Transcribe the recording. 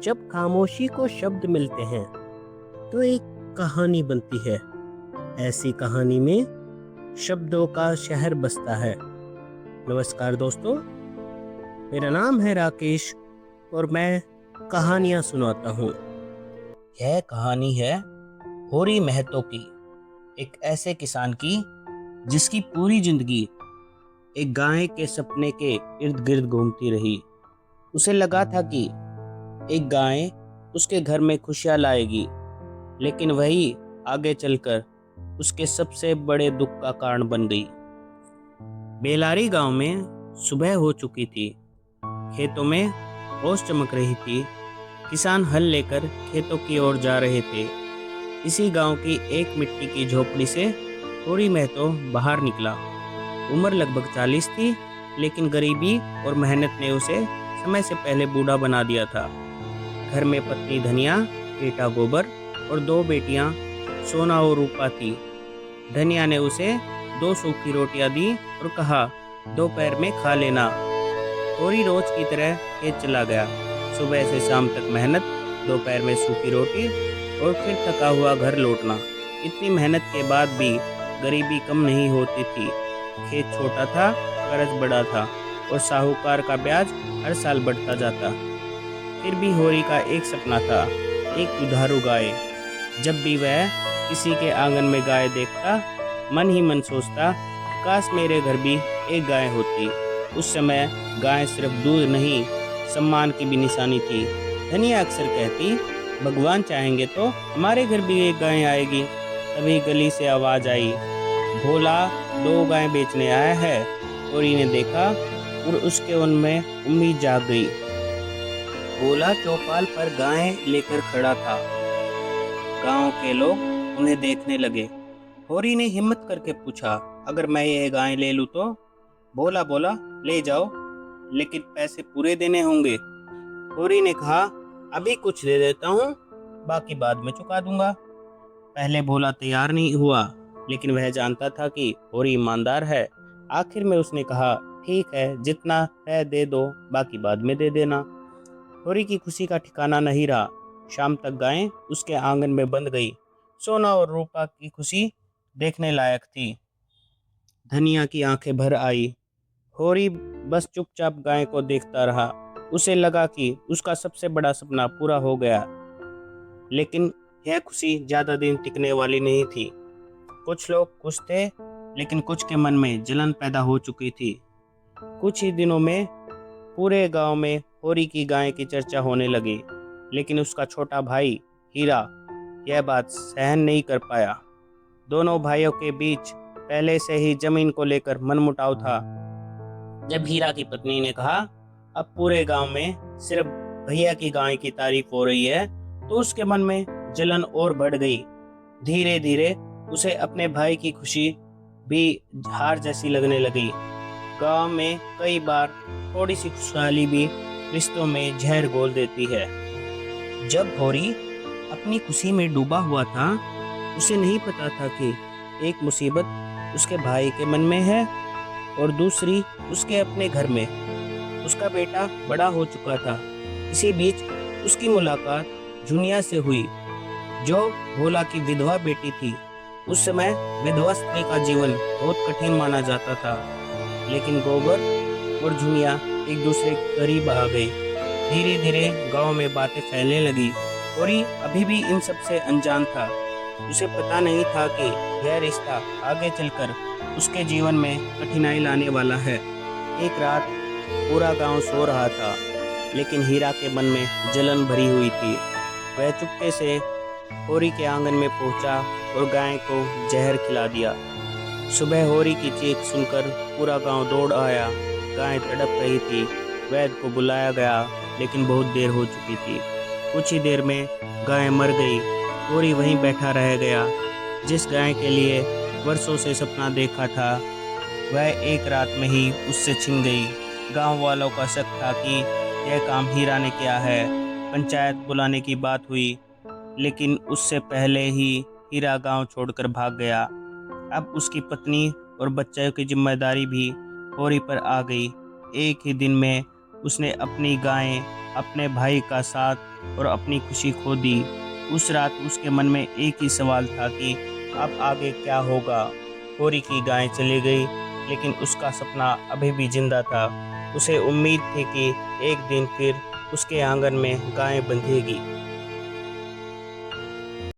जब खामोशी को शब्द मिलते हैं तो एक कहानी बनती है। ऐसी कहानी में शब्दों का शहर बसता है। नमस्कार दोस्तों, मेरा नाम है राकेश और मैं कहानियाँ सुनाता हूँ। यह कहानी है होरी महतो की, एक ऐसे किसान की जिसकी पूरी जिंदगी एक गाय के सपने के इर्द गिर्द घूमती रही। उसे लगा था कि एक गाय उसके घर में खुशियाँ लाएगी, लेकिन वही आगे चलकर उसके सबसे बड़े दुख का कारण बन गई। बेलारी गांव में सुबह हो चुकी थी। खेतों में ओस चमक रही थी। किसान हल लेकर खेतों की ओर जा रहे थे। इसी गांव की एक मिट्टी की झोपड़ी से होरी महतो बाहर निकला। उम्र लगभग 40 थी, लेकिन गरीबी और मेहनत ने उसे समय से पहले बूढ़ा बना दिया था। घर में पत्नी धनिया, बेटा गोबर और 2 बेटियां सोना और रूपा थी। धनिया ने उसे 2 सूखी रोटियां दी और कहा, दोपहर में खा लेना। होरी रोज की तरह खेत चला गया। सुबह से शाम तक मेहनत, दोपहर में सूखी रोटी और फिर थका हुआ घर लौटना। इतनी मेहनत के बाद भी गरीबी कम नहीं होती थी। खेत छोटा था, कर्ज बड़ा था और साहूकार का ब्याज हर साल बढ़ता जाता। फिर भी होरी का एक सपना था, एक दुधारू गाय। जब भी वह किसी के आंगन में गाय देखता, मन ही मन सोचता, काश मेरे घर भी एक गाय होती। उस समय गाय सिर्फ दूध नहीं, सम्मान की भी निशानी थी। धनिया अक्सर कहती, भगवान चाहेंगे तो हमारे घर भी एक गाय आएगी। तभी गली से आवाज आई, भोला 2 गाय बेचने आया है। होरी ने देखा और उसके मन में उम्मीद जाग गई। भोला चौपाल पर गाय लेकर खड़ा था। गांव के लोग उन्हें देखने लगे। होरी ने हिम्मत करके पूछा, अगर मैं ये गाय ले लूं तो? भोला बोला, ले जाओ, लेकिन पैसे पूरे देने होंगे। होरी ने कहा, अभी कुछ दे देता हूँ, बाकी बाद में चुका दूंगा। पहले भोला तैयार नहीं हुआ, लेकिन वह जानता था कि होरी ईमानदार है। आखिर में उसने कहा, ठीक है, जितना है दे दो, बाकी बाद में दे देना। होरी की खुशी का ठिकाना नहीं रहा। शाम तक गायें उसके आंगन में बंध गई। सोना और रूपा की खुशी देखने लायक थी। धनिया की आंखें भर आई। होरी बस चुपचाप गाय को देखता रहा। उसे लगा कि उसका सबसे बड़ा सपना पूरा हो गया। लेकिन यह खुशी ज्यादा दिन टिकने वाली नहीं थी। कुछ लोग खुश थे, लेकिन कुछ के मन में जलन पैदा हो चुकी थी। कुछ ही दिनों में पूरे गांव में होरी की गाय की चर्चा होने लगी, लेकिन उसका छोटा भाई हीरा यह बात सहन नहीं कर पाया। दोनों भाइयों के बीच पहले से ही जमीन को लेकर मनमुटाव था। जब हीरा की पत्नी ने कहा, अब पूरे गांव में सिर्फ भैया की गाय की तारीफ हो रही है, तो उसके मन में जलन और बढ़ गई। धीरे धीरे उसे अपने भाई की खुशी भी हार जैसी लगने लगी। गांव में कई बार थोड़ी सी खुशहाली भी रिश्तों में जहर घोल देती है। जब होरी अपनी खुशी में डूबा हुआ था, उसे नहीं पता था कि एक मुसीबत उसके भाई के मन में है और दूसरी उसके अपने घर में। उसका बेटा बड़ा हो चुका था। इसी बीच उसकी मुलाकात जुनिया से हुई, जो भोला की विधवा बेटी थी। उस समय विधवा स्त्री का जीवन बहुत कठिन माना जाता था, लेकिन गोबर और जुनिया एक दूसरे के करीब आ गए। धीरे धीरे गांव में बातें फैलने लगी। होरी अभी भी इन सब से अनजान था। उसे पता नहीं था कि यह रिश्ता आगे चलकर उसके जीवन में कठिनाई लाने वाला है। एक रात पूरा गांव सो रहा था, लेकिन हीरा के मन में जलन भरी हुई थी। वह चुपके से होरी के आंगन में पहुंचा और गाय को जहर खिला दिया। सुबह होरी की चीख सुनकर पूरा गांव दौड़ आया। गाय तड़प रही थी। वैद्य को बुलाया गया, लेकिन बहुत देर हो चुकी थी। कुछ ही देर में गाय मर गई। होरी वहीं बैठा रह गया। जिस गाय के लिए वर्षों से सपना देखा था, वह एक रात में ही उससे छिन गई। गांव वालों का शक था कि यह काम हीरा ने किया है। पंचायत बुलाने की बात हुई, लेकिन उससे पहले ही हीरा गांव छोड़कर भाग गया। अब उसकी पत्नी और बच्चों की जिम्मेदारी भी होरी पर आ गई। एक ही दिन में उसने अपनी गायें, अपने भाई का साथ और अपनी खुशी खो दी। उस रात उसके मन में एक ही सवाल था कि अब आगे क्या होगा। होरी की गाय चली गई, लेकिन उसका सपना अभी भी जिंदा था। उसे उम्मीद थी कि एक दिन फिर उसके आंगन में गाय बंधेगी।